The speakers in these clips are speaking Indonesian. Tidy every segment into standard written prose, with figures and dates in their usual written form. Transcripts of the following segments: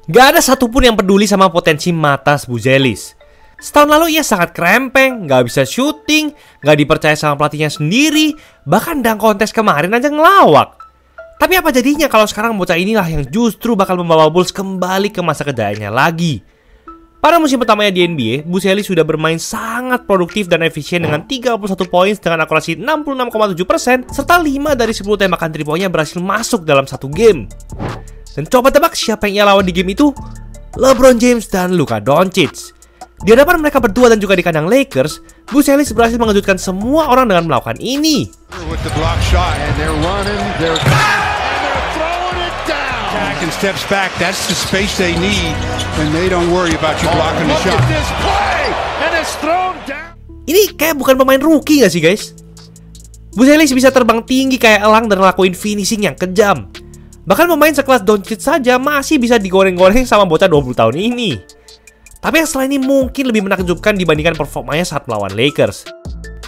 Gak ada satupun yang peduli sama potensi Matas Buzelis. Setahun lalu ia sangat krempeng, gak bisa syuting, gak dipercaya sama pelatihnya sendiri, bahkan dang kontes kemarin aja ngelawak. Tapi apa jadinya kalau sekarang bocah inilah yang justru bakal membawa Bulls kembali ke masa kejayaannya lagi? Pada musim pertamanya di NBA, Buzelis sudah bermain sangat produktif dan efisien dengan 31 poin dengan akurasi 66,7%, serta 5 dari 10 tembakan 3-poinnya berhasil masuk dalam satu game. Dan coba tebak siapa yang ia lawan di game itu? LeBron James dan Luka Doncic. Di hadapan mereka berdua dan juga di kandang Lakers, Buzelis berhasil mengejutkan semua orang dengan melakukan ini. Steps back, that's the space they need, and they don't worry about you blocking the shot. Look at this play, and it's thrown down. Ini kayak bukan pemain rookie gak sih guys? Buzelis bisa terbang tinggi kayak elang dan ngelakuin finishing yang kejam. Bahkan pemain sekelas Doncic saja masih bisa digoreng-goreng sama bocah 20 tahun ini. Tapi yang setelah ini mungkin lebih menakjubkan dibandingkan performanya saat melawan Lakers.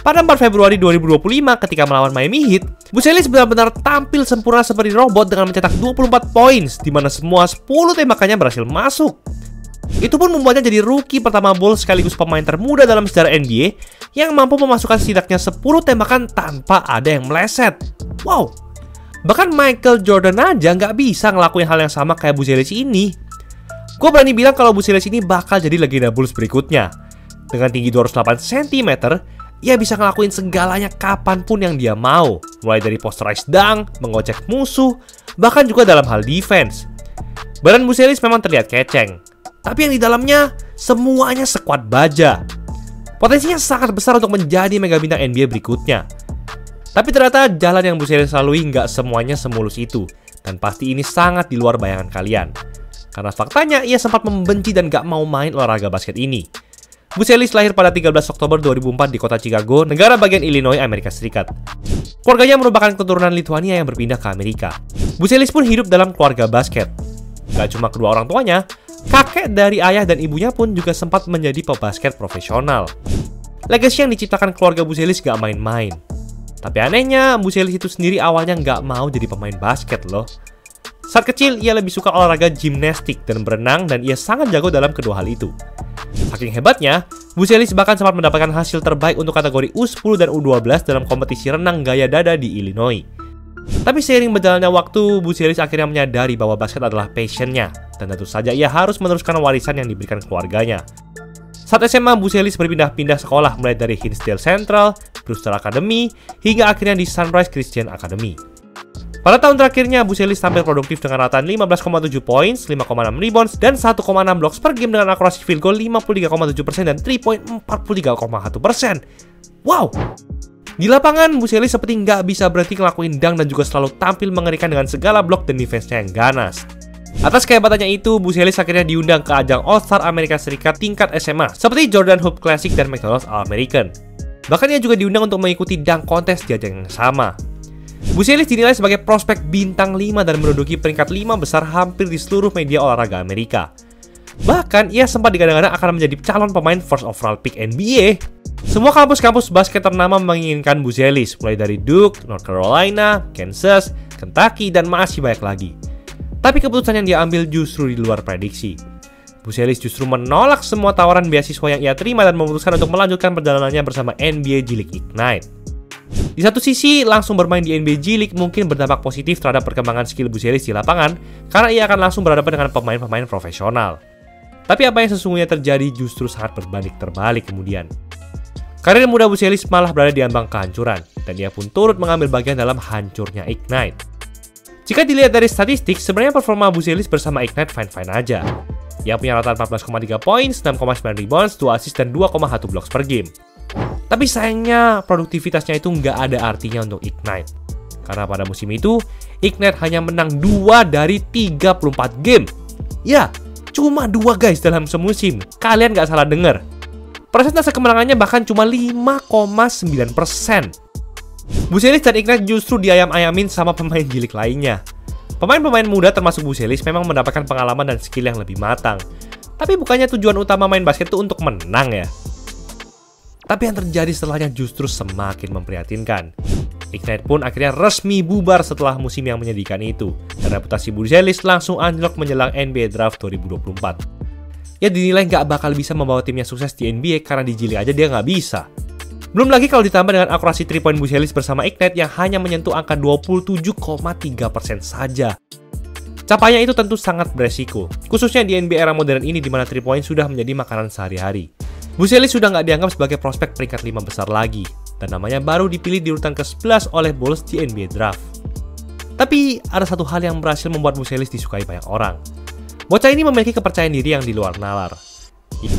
Pada 4 Februari 2025 ketika melawan Miami Heat, Buzelis benar-benar tampil sempurna seperti robot dengan mencetak 24 poin, di mana semua 10 tembakannya berhasil masuk. Itu pun membuatnya jadi rookie pertama Bulls sekaligus pemain termuda dalam sejarah NBA yang mampu memasukkan setidaknya 10 tembakan tanpa ada yang meleset. Wow! Bahkan Michael Jordan aja nggak bisa ngelakuin hal yang sama kayak Buzelis ini. Gue berani bilang kalau Buzelis ini bakal jadi legenda Bulls berikutnya. Dengan tinggi 208 cm, ia bisa ngelakuin segalanya kapanpun yang dia mau. Mulai dari posterized dunk, mengocek musuh, bahkan juga dalam hal defense. Badan Buzelis memang terlihat keceng, tapi yang di dalamnya semuanya sekuat baja. Potensinya sangat besar untuk menjadi mega bintang NBA berikutnya. Tapi ternyata jalan yang Buzelis lalui nggak semuanya semulus itu. Dan pasti ini sangat di luar bayangan kalian. Karena faktanya ia sempat membenci dan nggak mau main olahraga basket ini. Buzelis lahir pada 13 Oktober 2004 di kota Chicago, negara bagian Illinois, Amerika Serikat. Keluarganya merupakan keturunan Lithuania yang berpindah ke Amerika. Buzelis pun hidup dalam keluarga basket. Gak cuma kedua orang tuanya, kakek dari ayah dan ibunya pun juga sempat menjadi pebasket profesional. Legasi yang diciptakan keluarga Buzelis gak main-main. Tapi anehnya, Buzelis itu sendiri awalnya gak mau jadi pemain basket loh. Saat kecil, ia lebih suka olahraga gimnastik dan berenang, dan ia sangat jago dalam kedua hal itu. Saking hebatnya, Buzelis bahkan sempat mendapatkan hasil terbaik untuk kategori U10 dan U12 dalam kompetisi renang gaya dada di Illinois. Tapi seiring berjalannya waktu, Buzelis akhirnya menyadari bahwa basket adalah passionnya, dan tentu saja ia harus meneruskan warisan yang diberikan keluarganya. Saat SMA, Buzelis berpindah-pindah sekolah mulai dari Hinsdale Central, Brewster Academy, hingga akhirnya di Sunrise Christian Academy. Pada tahun terakhirnya, Buzelis tampil produktif dengan rataan 15,7 poin, 5,6 rebounds, dan 1,6 blocks per game dengan akurasi field goal 53,7% dan 3 point 43,1%. Wow! Di lapangan, Buzelis seperti nggak bisa berhenti ngelakuin dunk dan juga selalu tampil mengerikan dengan segala blok dan defense-nya yang ganas. Atas kehebatannya itu, Buzelis akhirnya diundang ke ajang All-Star Amerika Serikat tingkat SMA, seperti Jordan Hoop Classic dan McDonald's All-American. Bahkan ia juga diundang untuk mengikuti dunk contest di ajang yang sama. Buzelis dinilai sebagai prospek bintang 5 dan menduduki peringkat 5 besar hampir di seluruh media olahraga Amerika. Bahkan, ia sempat digadang-gadang akan menjadi calon pemain first overall pick NBA. Semua kampus-kampus basket ternama menginginkan Buzelis, mulai dari Duke, North Carolina, Kansas, Kentucky, dan masih banyak lagi. Tapi keputusan yang dia ambil justru di luar prediksi. Buzelis justru menolak semua tawaran beasiswa yang ia terima dan memutuskan untuk melanjutkan perjalanannya bersama NBA G League Ignite. Di satu sisi, langsung bermain di NBA G League mungkin berdampak positif terhadap perkembangan skill Buzelis di lapangan, karena ia akan langsung berhadapan dengan pemain-pemain profesional. Tapi apa yang sesungguhnya terjadi justru sangat berbanding terbalik kemudian. Karir muda Buzelis malah berada di ambang kehancuran, dan ia pun turut mengambil bagian dalam hancurnya Ignite. Jika dilihat dari statistik, sebenarnya performa Buzelis bersama Ignite fine-fine aja. Ia punya rataan 14,3 poin, 6,9 rebounds, 2 assist, dan 2,1 blocks per game. Tapi sayangnya, produktivitasnya itu nggak ada artinya untuk Ignite. Karena pada musim itu, Ignite hanya menang 2 dari 34 game. Ya, cuma 2 guys dalam semusim. Kalian nggak salah denger. Persentase kemenangannya bahkan cuma 5,9%. Buzelis dan Ignite justru diayam-ayamin sama pemain G-League lainnya. Pemain-pemain muda termasuk Buzelis memang mendapatkan pengalaman dan skill yang lebih matang. Tapi bukannya tujuan utama main basket itu untuk menang ya? Tapi yang terjadi setelahnya justru semakin memprihatinkan. Ignite pun akhirnya resmi bubar setelah musim yang menyedihkan itu, dan reputasi Buzelis langsung anjlok menjelang NBA Draft 2024. Ya dinilai nggak bakal bisa membawa timnya sukses di NBA karena di G League aja dia nggak bisa. Belum lagi kalau ditambah dengan akurasi 3 point Buzelis bersama Ignite yang hanya menyentuh angka 27,3% saja. Capaiannya itu tentu sangat beresiko, khususnya di NBA era modern ini di mana 3 point sudah menjadi makanan sehari-hari. Buzelis sudah nggak dianggap sebagai prospek peringkat 5 besar lagi, dan namanya baru dipilih di urutan ke-11 oleh Bulls di NBA Draft. Tapi ada satu hal yang berhasil membuat Buzelis disukai banyak orang. Bocah ini memiliki kepercayaan diri yang di luar nalar.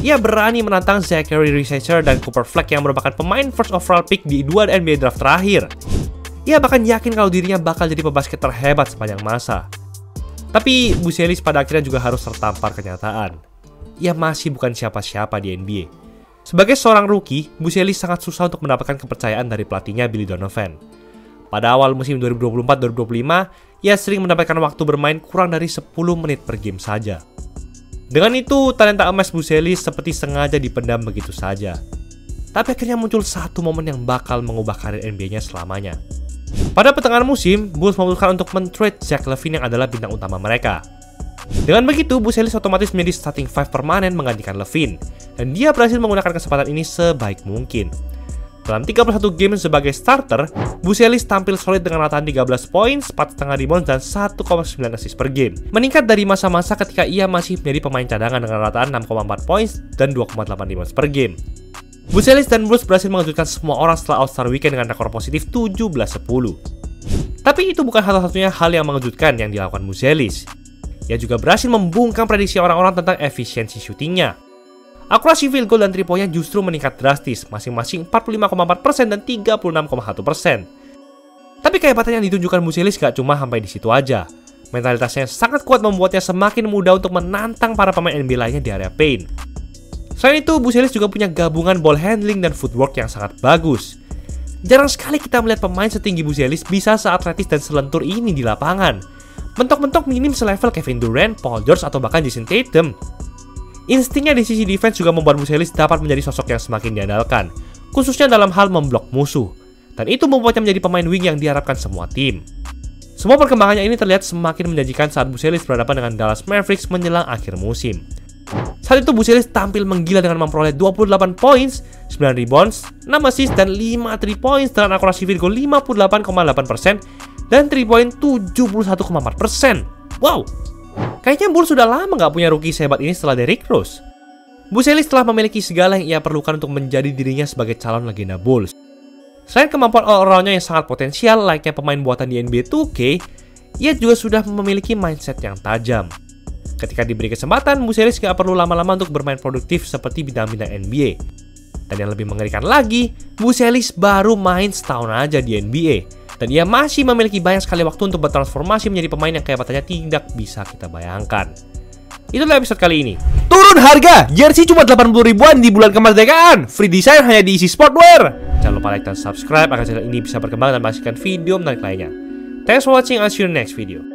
Ia berani menantang Zachary Researcher dan Cooper Fleck yang merupakan pemain first overall pick di 2 NBA Draft terakhir. Ia bahkan yakin kalau dirinya bakal jadi pebasket terhebat sepanjang masa. Tapi Buzelis pada akhirnya juga harus tertampar kenyataan. Ia masih bukan siapa-siapa di NBA. Sebagai seorang rookie, Buzelis sangat susah untuk mendapatkan kepercayaan dari pelatihnya Billy Donovan. Pada awal musim 2024-2025, ia sering mendapatkan waktu bermain kurang dari 10 menit per game saja. Dengan itu, talenta emas Buzelis seperti sengaja dipendam begitu saja. Tapi akhirnya muncul satu momen yang bakal mengubah karir NBA-nya selamanya. Pada pertengahan musim, Bulls memutuskan untuk men-trade Zach LaVine yang adalah bintang utama mereka. Dengan begitu, Buzelis otomatis menjadi starting 5 permanen menggantikan LaVine, dan dia berhasil menggunakan kesempatan ini sebaik mungkin. Dalam 31 game sebagai starter, Buzelis tampil solid dengan rataan 13 poin, 4,5 rebound, dan 1,9 assist per game. Meningkat dari masa-masa ketika ia masih menjadi pemain cadangan dengan rataan 6,4 poin dan 2,8 rebound per game. Buzelis dan Bulls berhasil mengejutkan semua orang setelah All-Star Weekend dengan rekor positif 17-10. Tapi itu bukan satu-satunya hal yang mengejutkan yang dilakukan Buzelis. Ia juga berhasil membungkam prediksi orang-orang tentang efisiensi syutingnya. Akurasi field goal dan 3 poinnya justru meningkat drastis, masing-masing 45,4% dan 36,1%. Tapi kehebatan yang ditunjukkan Buzelis gak cuma sampai di situ aja. Mentalitasnya yang sangat kuat membuatnya semakin mudah untuk menantang para pemain NBA lainnya di area paint. Selain itu, Buzelis juga punya gabungan ball handling dan footwork yang sangat bagus. Jarang sekali kita melihat pemain setinggi Buzelis bisa seatletis dan selentur ini di lapangan. Mentok-mentok minim selevel Kevin Durant, Paul George, atau bahkan Jason Tatum. Instingnya di sisi defense juga membuat Buzelis dapat menjadi sosok yang semakin diandalkan, khususnya dalam hal memblok musuh. Dan itu membuatnya menjadi pemain wing yang diharapkan semua tim. Semua perkembangannya ini terlihat semakin menjanjikan saat Buzelis berhadapan dengan Dallas Mavericks menjelang akhir musim. Saat itu Buzelis tampil menggila dengan memperoleh 28 points, 9 rebounds, 6 assist, dan 5 3 points dengan akurasi field goal 58,8% dan 3 point 71,4%. Wow! Kayaknya Bulls sudah lama nggak punya rookie sehebat ini setelah Derrick Rose. Buzelis telah memiliki segala yang ia perlukan untuk menjadi dirinya sebagai calon legenda Bulls. Selain kemampuan all-around-nya yang sangat potensial layaknya pemain buatan di NBA 2K, ia juga sudah memiliki mindset yang tajam. Ketika diberi kesempatan, Buzelis nggak perlu lama-lama untuk bermain produktif seperti bintang-bintang NBA. Dan yang lebih mengerikan lagi, Buzelis baru main setahun aja di NBA. Dan ia masih memiliki banyak sekali waktu untuk bertransformasi menjadi pemain yang kehebatannya tidak bisa kita bayangkan. Itulah episode kali ini. Turun harga! Jersey cuma 80 ribuan di bulan kemerdekaan. Free design hanya di Easy Sportwear. Jangan lupa like dan subscribe agar channel ini bisa berkembang dan menghasilkan video menarik lainnya. Thanks for watching, I'll see you in the next video.